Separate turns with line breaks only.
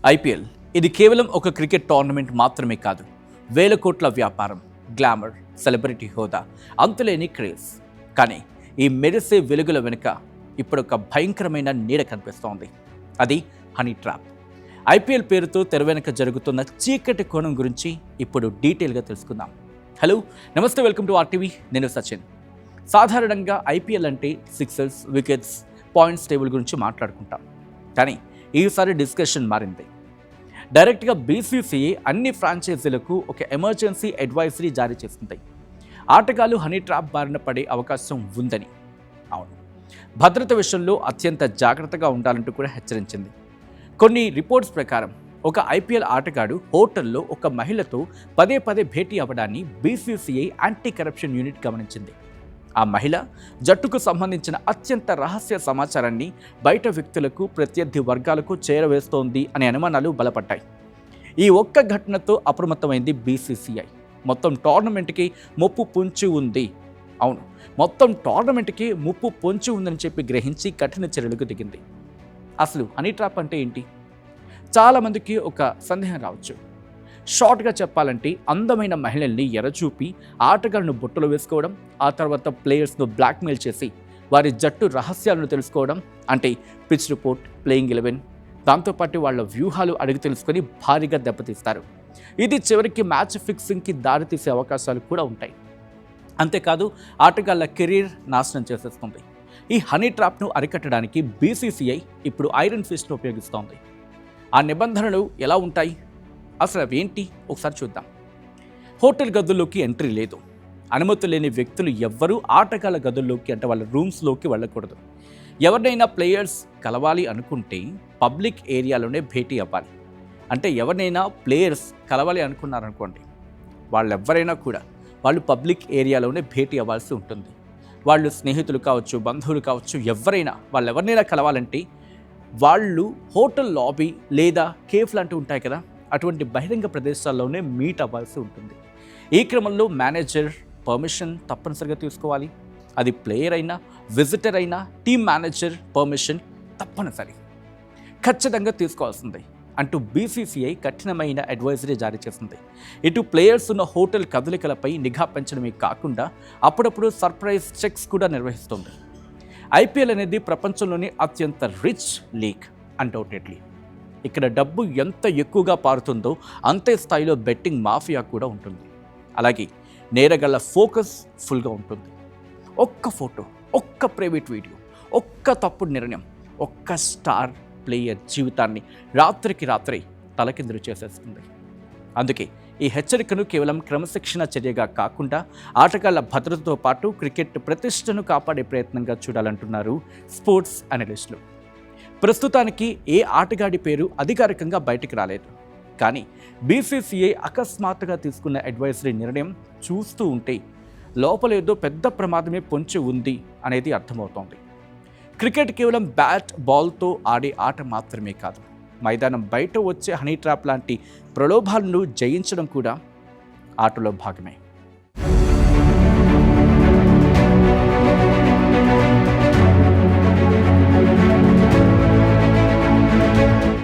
IPL ఇది కేవలం ఒక క్రికెట్ టోర్నమెంట్ మాత్రమే కాదు. వేల కోట్ల వ్యాపారం, గ్లామర్, సెలబ్రిటీ హోదా, అంతులేని క్రేజ్. కానీ ఈ మెరిసే వెలుగుల వెనుక ఇప్పుడు ఒక భయంకరమైన నీడ కనిపిస్తోంది. అది హనీ ట్రాప్. ఐపీఎల్ పేరుతో తెర వెనుక జరుగుతున్న చీకటి కోణం గురించి ఇప్పుడు డీటెయిల్గా తెలుసుకుందాం. హలో, నమస్తే, వెల్కమ్ టు ఆర్టీవీ. నేను సచిన్. సాధారణంగా ఐపీఎల్ అంటే సిక్సర్స్, వికెట్స్, పాయింట్స్ టేబుల్ గురించి మాట్లాడుకుంటాం. కానీ ఈసారి డిస్కషన్ మారింది. డైరెక్ట్గా బీసీసీఐ అన్ని ఫ్రాంచైజీలకు ఒక ఎమర్జెన్సీ అడ్వైజరీ జారీ చేస్తుంది. ఆటగాళ్లు హనీ ట్రాప్ బారిన పడే అవకాశం ఉందని. అవును, భద్రత విషయంలో అత్యంత జాగ్రత్తగా ఉండాలంటూ కూడా హెచ్చరించింది. కొన్ని రిపోర్ట్స్ ప్రకారం ఒక ఐపీఎల్ ఆటగాడు హోటల్లో ఒక మహిళతో పదే భేటీ అవ్వడాన్ని బీసీసీఐ యాంటీ కరప్షన్ యూనిట్ గమనించింది. ఆ మహిళ జట్టుకు సంబంధించిన అత్యంత రహస్య సమాచారాన్ని బయట వ్యక్తులకు, ప్రత్యర్థి వర్గాలకు చేరవేస్తోంది అనే అనుమానాలు బలపడ్డాయి. ఈ ఒక్క ఘటనతో అప్రమత్తమైంది బీసీసీఐ. మొత్తం టోర్నమెంట్కి ముప్పు పొంచి ఉంది. అవును, మొత్తం టోర్నమెంట్కి ముప్పు పొంచి ఉందని చెప్పి గ్రహించి కఠిన చర్యలకు దిగింది. అసలు హనీ ట్రాప్ అంటే ఏంటి? చాలామందికి ఒక సందేహం రావచ్చు. షార్ట్గా చెప్పాలంటే అందమైన మహిళల్ని ఎరచూపి ఆటగాళ్లను బుట్టలు వేసుకోవడం, ఆ తర్వాత ప్లేయర్స్ను బ్లాక్మెయిల్ చేసి వారి జట్టు రహస్యాలను తెలుసుకోవడం, అంటే పిచ్ రిపోర్ట్, ప్లేయింగ్ 11, దాంతోపాటు వాళ్ళ వ్యూహాలు అడిగి తెలుసుకొని భారీగా దెబ్బతీస్తారు. ఇది చివరికి మ్యాచ్ ఫిక్సింగ్కి దారితీసే అవకాశాలు కూడా ఉంటాయి. అంతేకాదు, ఆటగాళ్ల కెరీర్ నాశనం చేసేస్తుంది. ఈ హనీ ట్రాప్ను అరికట్టడానికి బీసీసీఐ ఇప్పుడు ఐరన్ ఫిస్ట్ను ఉపయోగిస్తోంది. ఆ నిబంధనలు ఎలా ఉంటాయి? అసలు అవేంటి ఒకసారి చూద్దాం. హోటల్ గదుల్లోకి ఎంట్రీ లేదు. అనుమతి లేని వ్యక్తులు ఎవ్వరూ ఆటగాళ్ల గదుల్లోకి, అంటే వాళ్ళ రూమ్స్లోకి వెళ్ళకూడదు. ఎవరినైనా ప్లేయర్స్ కలవాలి అనుకుంటే పబ్లిక్ ఏరియాలోనే భేటీ అవ్వాలి. అంటే ఎవరినైనా ప్లేయర్స్ కలవాలి అనుకున్నారనుకోండి, వాళ్ళెవ్వరైనా కూడా వాళ్ళు పబ్లిక్ ఏరియాలోనే భేటీ అవ్వాల్సి ఉంటుంది. వాళ్ళు స్నేహితులు కావచ్చు, బంధువులు కావచ్చు, వాళ్ళెవరినైనా కలవాలంటే వాళ్ళు హోటల్ లాబీ లేదా కేఫ్ లాంటివి ఉంటాయి కదా, అటువంటి బహిరంగ ప్రదేశాల్లోనే మీట్ అవ్వాల్సి ఉంటుంది. ఈ క్రమంలో మేనేజర్ పర్మిషన్ తప్పనిసరిగా తీసుకోవాలి. అది ప్లేయర్ అయినా, విజిటర్ అయినా, టీమ్ మేనేజర్ పర్మిషన్ తప్పనిసరి, ఖచ్చితంగా తీసుకోవాల్సింది అంటూ బీసీసీఐ కఠినమైన అడ్వైజరీ జారీ చేసింది. ఇటు ప్లేయర్స్ ఉన్న హోటల్ కదలికలపై నిఘా పెంచడమే కాకుండా అప్పుడప్పుడు సర్ప్రైజ్ చెక్స్ కూడా నిర్వహిస్తుంది. ఐపీఎల్ అనేది ప్రపంచంలోని అత్యంత రిచ్ లీగ్ అన్డౌటెడ్లీ. ఇక్కడ డబ్బు ఎంత ఎక్కువగా పారుతుందో అంతే స్థాయిలో బెట్టింగ్ మాఫియా కూడా ఉంటుంది. అలాగే నేరగళ్ల ఫోకస్ ఫుల్గా ఉంటుంది. ఒక్క ఫోటో, ఒక్క ప్రైవేట్ వీడియో, ఒక్క తప్పుడు నిర్ణయం, ఒక్క స్టార్ ప్లేయర్ జీవితాన్ని రాత్రికి రాత్రి తలకిందులు చేసేస్తుంది. అందుకే ఈ హెచ్చరికను కేవలం క్రమశిక్షణ చర్యగా కాకుండా ఆటగాళ్ల భద్రతతో పాటు క్రికెట్ ప్రతిష్టను కాపాడే ప్రయత్నంగా చూడాలంటున్నారు స్పోర్ట్స్ అనలిస్టులు. ప్రస్తుతానికి ఏ ఆటగాడి పేరు అధికారికంగా బయటికి రాలేదు. కానీ బీసీసీఐ అకస్మాత్తుగా తీసుకున్న అడ్వైజరీ నిర్ణయం చూస్తూ ఉంటే లోపలేదో పెద్ద ప్రమాదమే పొంచి ఉంది అనేది అర్థమవుతోంది. క్రికెట్ కేవలం బ్యాట్, బాల్తో ఆడే ఆట మాత్రమే కాదు, మైదానం బయట వచ్చే హనీ ట్రాప్ లాంటి ప్రలోభాలను జయించడం కూడా ఆటలో భాగమే.